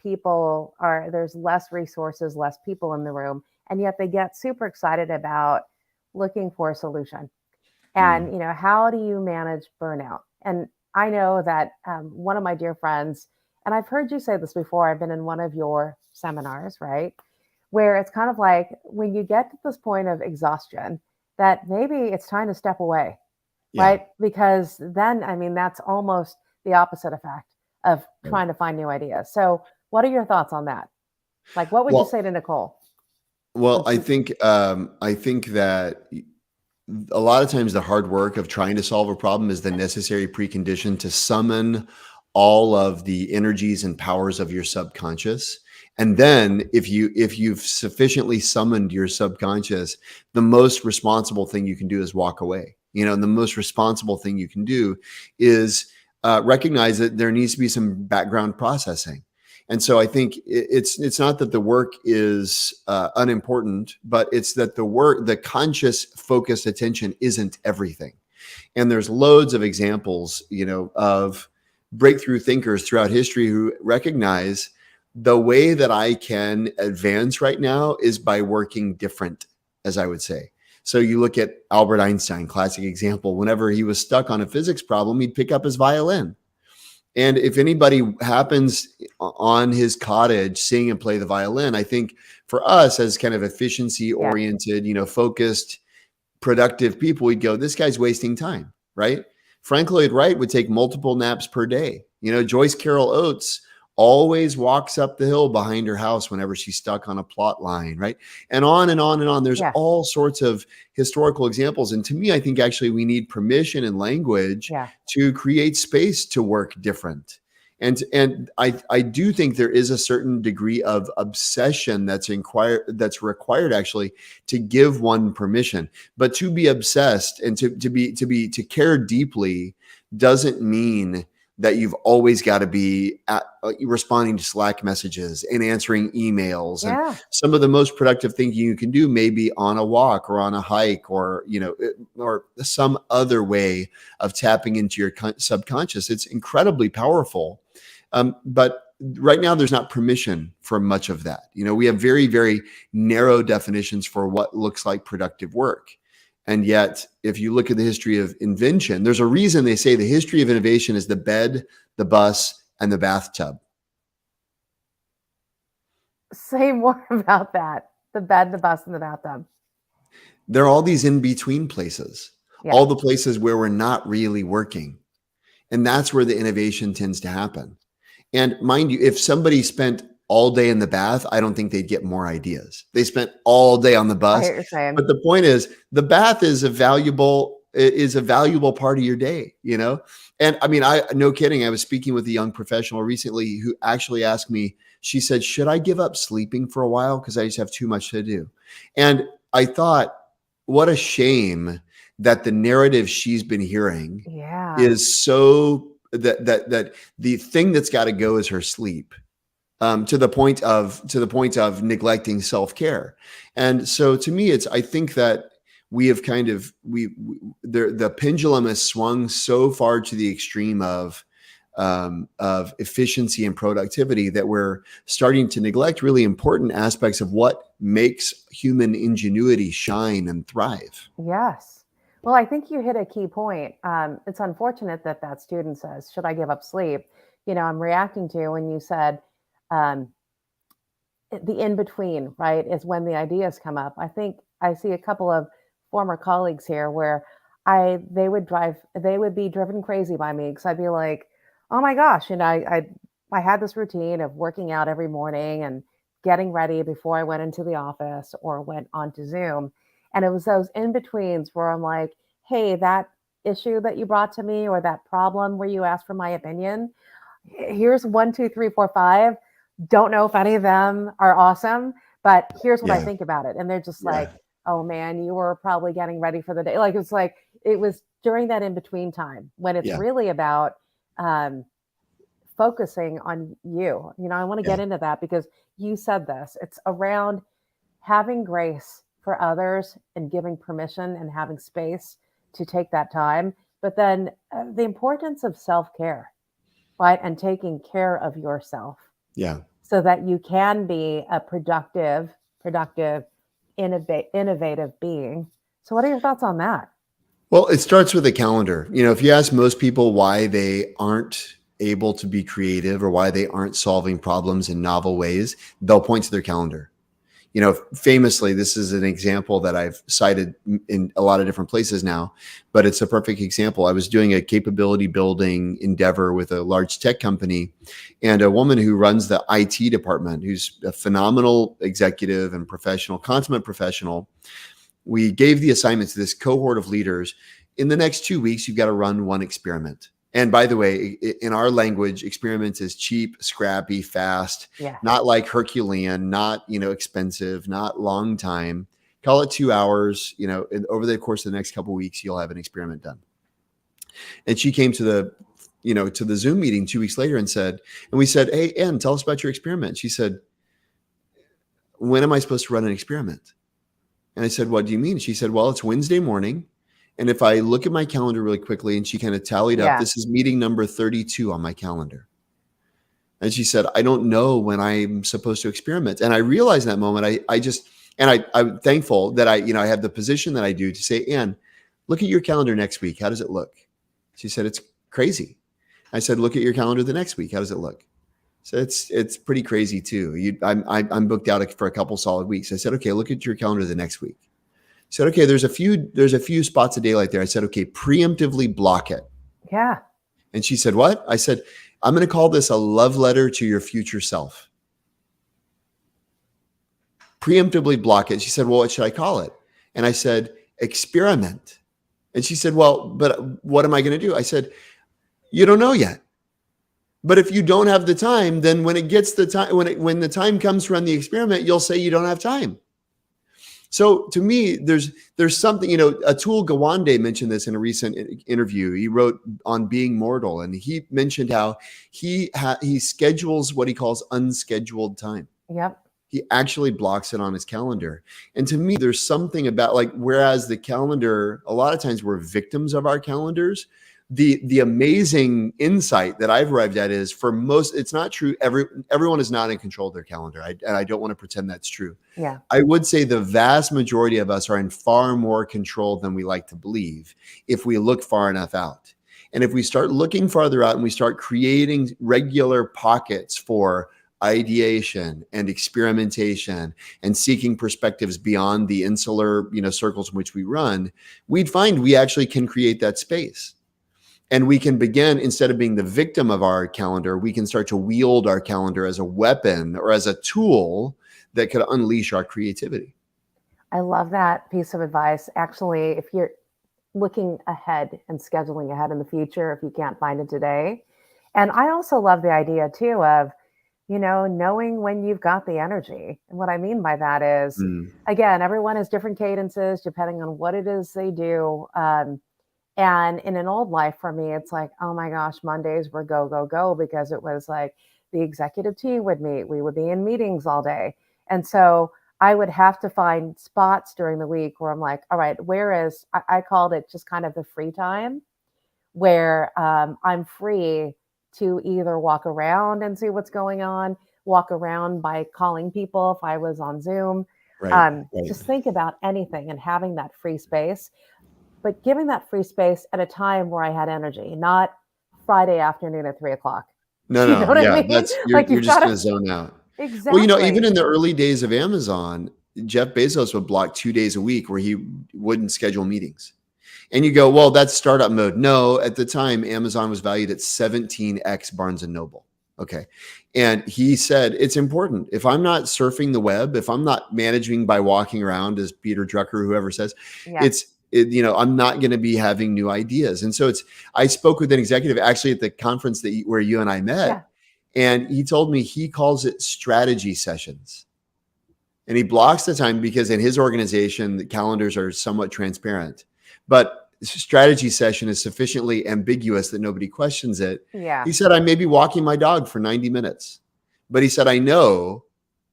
there's less resources, less people in the room, and yet they get super excited about looking for a solution. Mm. And how do you manage burnout? And I know that one of my dear friends, and I've heard you say this before, I've been in one of your seminars, right, where it's kind of like when you get to this point of exhaustion, that maybe it's time to step away, Yeah. right? Because then, I mean, that's almost the opposite effect of trying to find new ideas. So what are your thoughts on that? Like, what would you Well, say to Nicole well, when she? I think that a lot of times the hard work of trying to solve a problem is the necessary precondition to summon all of the energies and powers of your subconscious. And then if you've sufficiently summoned your subconscious, the most responsible thing you can do is walk away. And the most responsible thing you can do is recognize that there needs to be some background processing. And so I think it's not that the work is unimportant, but it's that the conscious, focused attention isn't everything. And there's loads of examples, of breakthrough thinkers throughout history who recognize the way that I can advance right now is by working different, as I would say. So you look at Albert Einstein, classic example. Whenever he was stuck on a physics problem, he'd pick up his violin. And if anybody happens on his cottage, sing and play the violin, I think for us as kind of efficiency Yeah. oriented, focused, productive people, we'd go, this guy's wasting time, right? Frank Lloyd Wright would take multiple naps per day. Joyce Carol Oates always walks up the hill behind her house whenever she's stuck on a plot line, right? And on and on and on. There's Yeah. all sorts of historical examples. And to me, I think actually we need permission and language Yeah. to create space to work different. And I do think there is a certain degree of obsession that's required actually to give one permission. But to be obsessed and to care deeply doesn't mean that you've always got to be responding to Slack messages and answering emails. And Yeah. some of the most productive thinking you can do may be on a walk or on a hike, or, or some other way of tapping into your subconscious. It's incredibly powerful. But right now, there's not permission for much of that. We have very, very narrow definitions for what looks like productive work. And yet, if you look at the history of invention, there's a reason they say the history of innovation is the bed, the bus, and the bathtub. Say more about that. The bed, the bus, and the bathtub. There are all these in-between places, all the places where we're not really working. And that's where the innovation tends to happen. And mind you, if somebody spent all day in the bath, I don't think they'd get more ideas. They spent all day on the bus. I hear what you're saying. But the point is, the bath is a valuable part of your day, And I mean, no kidding. I was speaking with a young professional recently who actually asked me, she said, should I give up sleeping for a while? Because I just have too much to do. And I thought, what a shame that the narrative she's been hearing is so that the thing that's got to go is her sleep. To the point of neglecting self-care. And so to me, I think that we have the pendulum has swung so far to the extreme of efficiency and productivity that we're starting to neglect really important aspects of what makes human ingenuity shine and thrive. Yes. Well, I think you hit a key point. It's unfortunate that student says, should I give up sleep? I'm reacting to when you said, the in-between, right, is when the ideas come up. I think I see a couple of former colleagues here where they would be driven crazy by me because I'd be like, oh my gosh, I had this routine of working out every morning and getting ready before I went into the office or went onto Zoom. And it was those in-betweens where I'm like, hey, that issue that you brought to me or that problem where you asked for my opinion, here's 1, 2, 3, 4, 5. Don't know if any of them are awesome, but here's what I think about it. And they're just like, oh man, you were probably getting ready for the day. Like, it's like, it was during that in-between time when it's really about focusing on you. I want to get into that because you said this. It's around having grace for others and giving permission and having space to take that time. But then the importance of self-care, right? And taking care of yourself. Yeah. So that you can be a productive, innovative being. So what are your thoughts on that? Well, it starts with a calendar. If you ask most people why they aren't able to be creative or why they aren't solving problems in novel ways, they'll point to their calendar. Famously, this is an example that I've cited in a lot of different places now, but it's a perfect example. I was doing a capability building endeavor with a large tech company, and a woman who runs the IT department, who's a phenomenal executive and professional, consummate professional. We gave the assignment to this cohort of leaders. In the next 2 weeks, you've got to run one experiment. And by the way, in our language, experiments is cheap, scrappy, fast, not like Herculean, not, expensive, not long time. Call it 2 hours, over the course of the next couple of weeks, you'll have an experiment done. And she came to the Zoom meeting 2 weeks later and we said, hey, Ann, tell us about your experiment. She said, when am I supposed to run an experiment? And I said, what do you mean? She said, well, it's Wednesday morning. And if I look at my calendar really quickly, and she kind of tallied up, this is meeting number 32 on my calendar. And she said, I don't know when I'm supposed to experiment. And I realized in that moment, I'm thankful that I have the position that I do to say, Ann, look at your calendar next week. How does it look? She said, it's crazy. I said, look at your calendar the next week. How does it look? So it's pretty crazy too. I'm booked out for a couple solid weeks. I said, okay, look at your calendar the next week. Said, okay, there's a few spots of daylight there. I said, okay, preemptively block it. Yeah. And she said, what? I said, I'm going to call this a love letter to your future self. Preemptively block it. She said, well, what should I call it? And I said, experiment. And she said, well, but what am I going to do? I said, you don't know yet. But if you don't have the time, then when it gets the time, when the time comes to run the experiment, you'll say you don't have time. So to me, there's something, you know, Atul Gawande mentioned this in a recent interview. He wrote on being mortal, and he mentioned how he schedules what he calls unscheduled time. Yep. He actually blocks it on his calendar. And to me, there's something about, like, whereas the calendar, a lot of times we're victims of our calendars. The amazing insight that I've arrived at is, for most, it's not true. Everyone is not in control of their calendar. And I don't want to pretend that's true. Yeah. I would say the vast majority of us are in far more control than we like to believe if we look far enough out. And if we start looking farther out and we start creating regular pockets for ideation and experimentation and seeking perspectives beyond the insular, you know, circles in which we run, we'd find we actually can create that space. And we can begin, instead of being the victim of our calendar, we can start to wield our calendar as a weapon or as a tool that could unleash our creativity. I love that piece of advice. Actually, if you're looking ahead and scheduling ahead in the future, if you can't find it today. And I also love the idea too of, you know, knowing when you've got the energy. And what I mean by that is, again, everyone has different cadences depending on what it is they do. And in an old life for me, it's like, oh my gosh, Mondays were go, go, go, because it was like the executive team would meet. We would be in meetings all day. And so I would have to find spots during the week where I'm like, all right, where is, I called it just kind of the free time, where I'm free to either walk around and see what's going on, walk around by calling people if I was on Zoom, Right. just think about anything and having that free space. But giving that free space at a time where I had energy, not Friday afternoon at 3 o'clock. No, You know what I mean? that's, Like you're you've just got going to to zone out. exactly. Well, you know, even in the early days of Amazon, Jeff Bezos would block 2 days a week where he wouldn't schedule meetings. And you go, well, that's startup mode. No, at the time, Amazon was valued at 17x Barnes and Noble. Okay. And he said, it's important. If I'm not surfing the web, if I'm not managing by walking around, as Peter Drucker, whoever says, you know, I'm not going to be having new ideas. And so I spoke with an executive actually at the conference where you and I met, and he told me he calls it strategy sessions. And he blocks the time because in his organization, the calendars are somewhat transparent, but strategy session is sufficiently ambiguous that nobody questions it. Yeah. He said, I may be walking my dog for 90 minutes, but he said, I know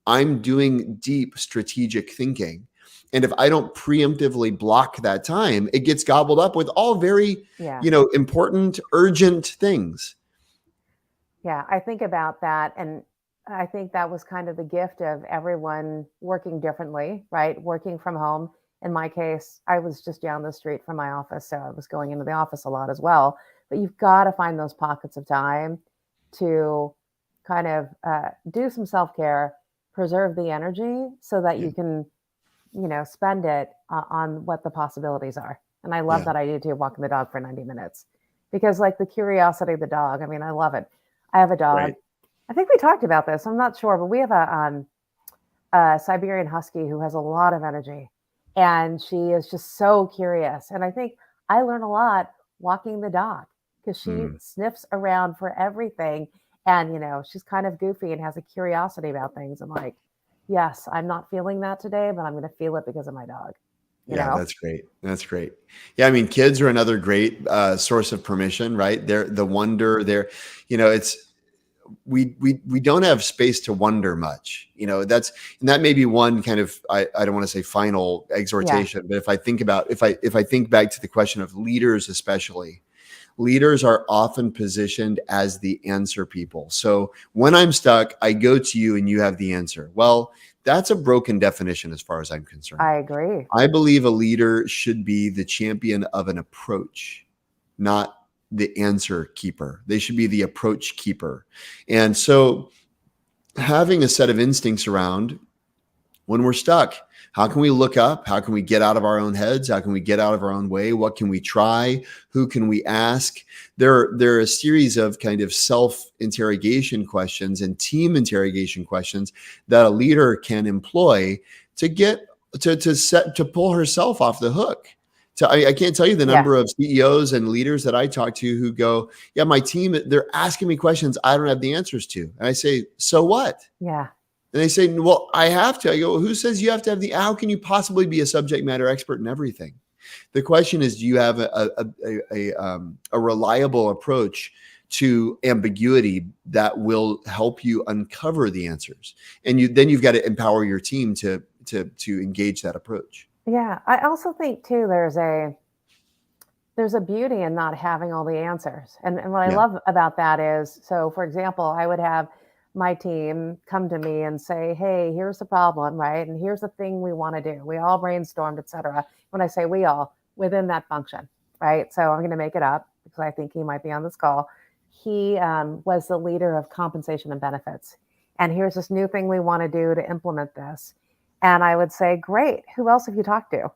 I'm doing deep strategic thinking. And if I don't preemptively block that time, it gets gobbled up with all very, you know, important, urgent things. Yeah, I think about that. And I think that was kind of the gift of everyone working differently, right? Working from home. In my case, I was just down the street from my office, so I was going into the office a lot as well. But you've got to find those pockets of time to kind of do some self-care, preserve the energy so that you can, you know, spend it on what the possibilities are. And I love that idea too, walking the dog for 90 minutes, because like the curiosity of the dog, I mean, I love it. I have a dog. Right. I think we talked about this. I'm not sure, but we have a Siberian Husky who has a lot of energy, and she is just so curious. And I think I learn a lot walking the dog because she sniffs around for everything. And, you know, she's kind of goofy and has a curiosity about things. I'm like, yes, I'm not feeling that today, but I'm going to feel it because of my dog. You know? That's great. That's great. Yeah. I mean, kids are another great source of permission, right? They're the wonder there, you know, we don't have space to wonder much, you know, and that may be one kind of, I don't want to say final exhortation, but if I think back to the question of leaders, especially, leaders are often positioned as the answer people. So when I'm stuck, I go to you and you have the answer. Well, that's a broken definition as far as I'm concerned. I agree. I believe a leader should be the champion of an approach, not the answer keeper. They should be the approach keeper. And so having a set of instincts around when we're stuck, how can we look up? How can we get out of our own heads? How can we get out of our own way? What can we try? Who can we ask? There are a series of kind of self-interrogation questions and team interrogation questions that a leader can employ to get to pull herself off the hook. So I can't tell you the number of CEOs and leaders that I talk to who go, yeah, my team, they're asking me questions I don't have the answers to. And I say, so what? Yeah. And they say, well, I have to. I go, well, who says you have to have how can you possibly be a subject matter expert in everything? The question is, do you have a reliable approach to ambiguity that will help you uncover the answers? And then you've got to empower your team to engage that approach. Yeah, I also think too there's a beauty in not having all the answers. And what I love about that is, so for example, I would have my team come to me and say, hey, here's the problem, right? And here's the thing we want to do. We all brainstormed, et cetera. When I say we all, within that function, right? So I'm going to make it up because I think he might be on this call. He was the leader of compensation and benefits. And here's this new thing we want to do to implement this. And I would say, great, who else have you talked to?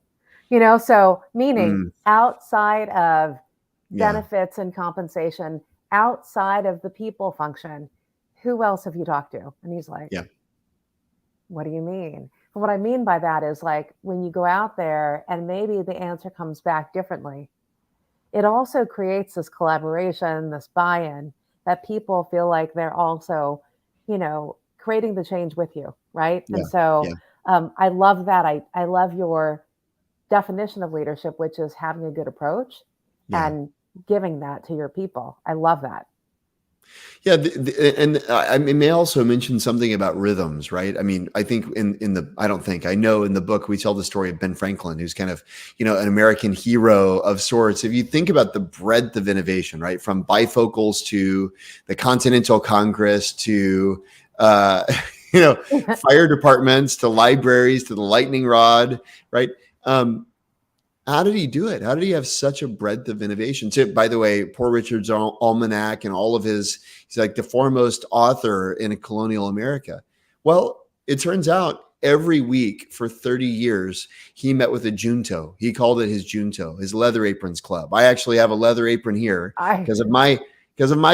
So meaning outside of benefits and compensation, outside of the people function, who else have you talked to? And he's like, what do you mean? And what I mean by that is, like, when you go out there and maybe the answer comes back differently, it also creates this collaboration, this buy-in, that people feel like they're also, creating the change with you, right? And so I love that. I love your definition of leadership, which is having a good approach and giving that to your people. I love that. Yeah, and I may also mention something about rhythms, right? I mean, I think I know in the book we tell the story of Ben Franklin, who's kind of, an American hero of sorts. If you think about the breadth of innovation, right, from bifocals to the Continental Congress to fire departments to libraries to the lightning rod, right? How did he do it? How did he have such a breadth of innovation? So, by the way, Poor Richard's Almanac and all of he's like the foremost author in colonial America. Well, it turns out every week for 30 years, he met with a junto. He called it his junto, his leather aprons club. I actually have a leather apron here because of my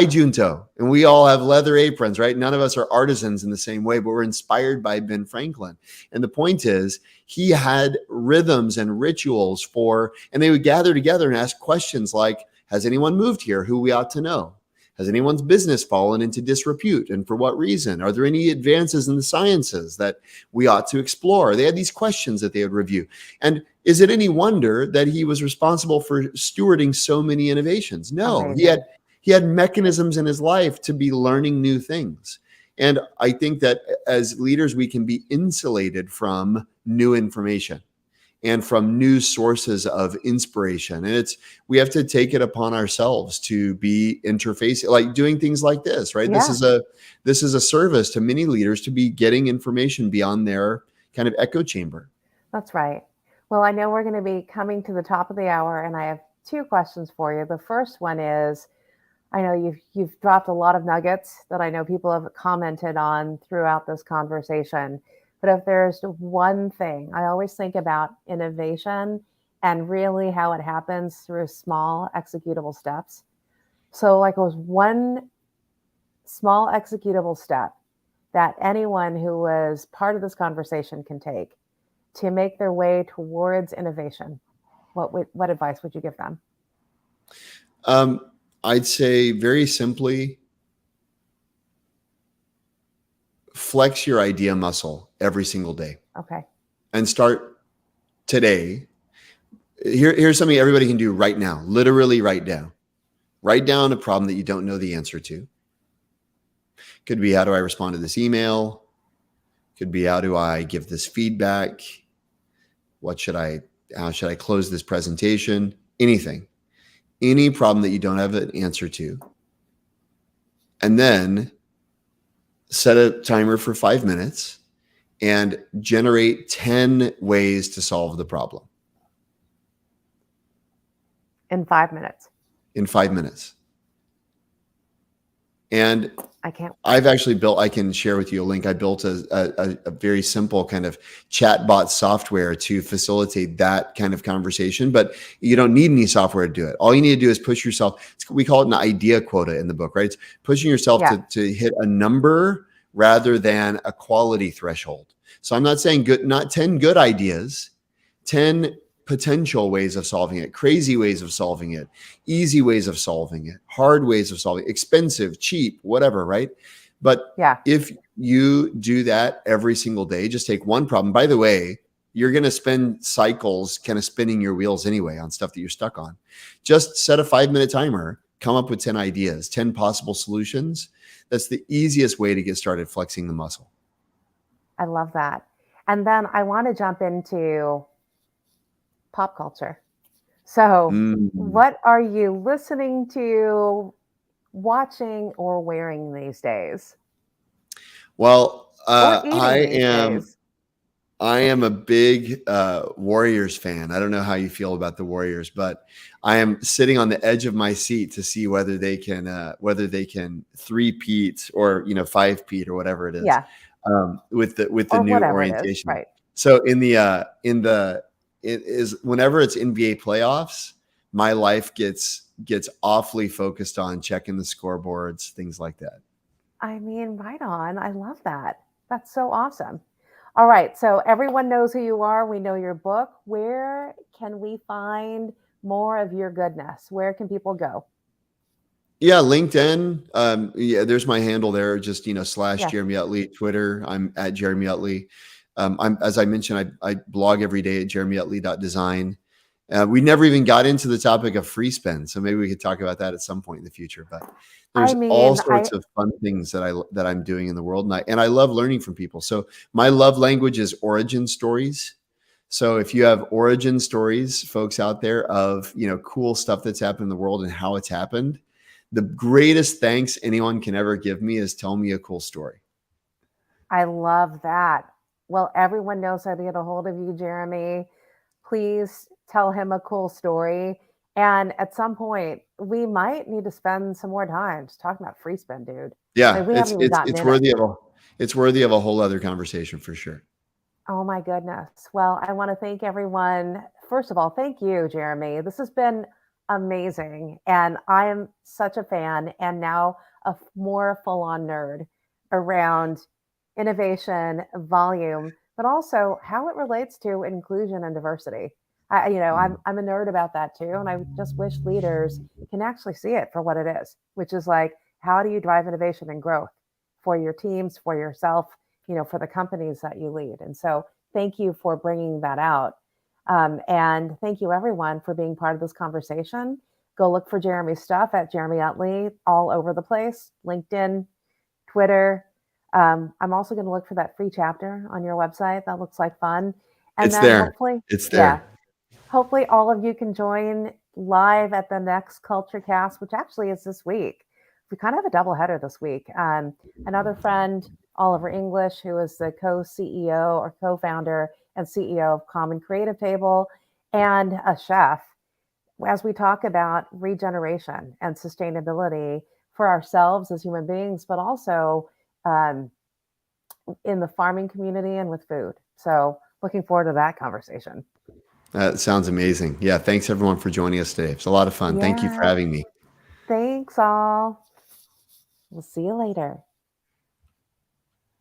junto. And we all have leather aprons, right? None of us are artisans in the same way, but we're inspired by Ben Franklin. And the point is, he had rhythms and rituals and they would gather together and ask questions like, has anyone moved here who we ought to know? Has anyone's business fallen into disrepute? And for what reason? Are there any advances in the sciences that we ought to explore? They had these questions that they would review. And is it any wonder that he was responsible for stewarding so many innovations? No, amazing. He had mechanisms in his life to be learning new things. And I think that as leaders, we can be insulated from new information and from new sources of inspiration. And we have to take it upon ourselves to be interfacing, like doing things like this, right? Yeah. This is a service to many leaders to be getting information beyond their kind of echo chamber. That's right. Well, I know we're going to be coming to the top of the hour, and I have two questions for you. The first one is, I know you've dropped a lot of nuggets that I know people have commented on throughout this conversation. But if there's one thing, I always think about innovation and really how it happens through small executable steps. So like it was one small executable step that anyone who was part of this conversation can take to make their way towards innovation. What advice would you give them? I'd say very simply, flex your idea muscle every single day. Okay. And start today. Here's something everybody can do right now. Literally write down. Write down a problem that you don't know the answer to. Could be, how do I respond to this email? Could be, how do I give this feedback? How should I close this presentation? Anything. Any problem that you don't have an answer to. And then set a timer for 5 minutes and generate 10 ways to solve the problem. In 5 minutes. In 5 minutes. And I can share with you a link. I built a very simple kind of chatbot software to facilitate that kind of conversation, but you don't need any software to do it. All you need to do is push yourself. We call it an idea quota in the book, right? It's pushing yourself to hit a number rather than a quality threshold. So I'm not saying not 10 good ideas, 10 potential ways of solving it, crazy ways of solving it, easy ways of solving it, hard ways of solving it, expensive, cheap, whatever, right? But Yeah. if you do that every single day, just take one problem. By the way, you're going to spend cycles kind of spinning your wheels anyway on stuff that you're stuck on. Just set a 5-minute timer, come up with 10 ideas, 10 possible solutions. That's the easiest way to get started flexing the muscle. I love that. And then I want to jump into pop culture. So, Mm. what are you listening to, watching, or wearing these days? Well, Or eating these days? I am a big Warriors fan. I don't know how you feel about the Warriors, but I am sitting on the edge of my seat to see whether they can three-peat or 5-peat or whatever it is, Yeah. with the Or new whatever it is. orientation. Right. So it is whenever it's NBA playoffs, my life gets awfully focused on checking the scoreboards, things like that. I mean, right on. I love that. That's so awesome. All right. So, everyone knows who you are. We know your book. Where can we find more of your goodness? Where can people go? Yeah, LinkedIn. Yeah, there's my handle there. Just slash Yeah. Jeremy Utley. Twitter, I'm at Jeremy Utley. I'm as I mentioned, I blog every day at jeremyutley.design. We never even got into the topic of free spend, so maybe we could talk about that at some point in the future. But I there's all mean, sorts of fun things that I'm doing in the world, and I love learning from people. So my love language is origin stories. So if you have origin stories, folks out there, of cool stuff that's happened in the world and how it's happened, the greatest thanks anyone can ever give me is tell me a cool story. I love that. Well, everyone knows how to get a hold of you, Jeremy. Please tell him a cool story. And at some point, we might need to spend some more time just talking about free spend, dude. I Yeah, mean, we haven't even gotten it's in it. worthy of a whole other conversation for sure. Oh my goodness. Well, I want to thank everyone. First of all, thank you, Jeremy. This has been amazing. And I am such a fan and now a more full on nerd around innovation, volume, but also how it relates to inclusion and diversity. I'm a nerd about that too. And I just wish leaders can actually see it for what it is, which is like, how do you drive innovation and growth for your teams, for yourself, for the companies that you lead. And so thank you for bringing that out. And thank you, everyone, for being part of this conversation. Go look for Jeremy's stuff at Jeremy Utley all over the place, LinkedIn, Twitter. I'm also going to look for that free chapter on your website. That looks like fun. And It's then there. hopefully, It's yeah, there. hopefully all of you can join live at the next CultureCast, which actually is this week. We kind of have a double header this week. Another friend, Oliver English, who is the co-CEO or co-founder and CEO of Common Creative Table, and a chef, as we talk about regeneration and sustainability for ourselves as human beings, but also um, in the farming community and with food. So looking forward to that conversation. That sounds amazing. Yeah, thanks everyone for joining us today. It's a lot of fun. Thank you for Yeah. having me. Thanks all. We'll see you later.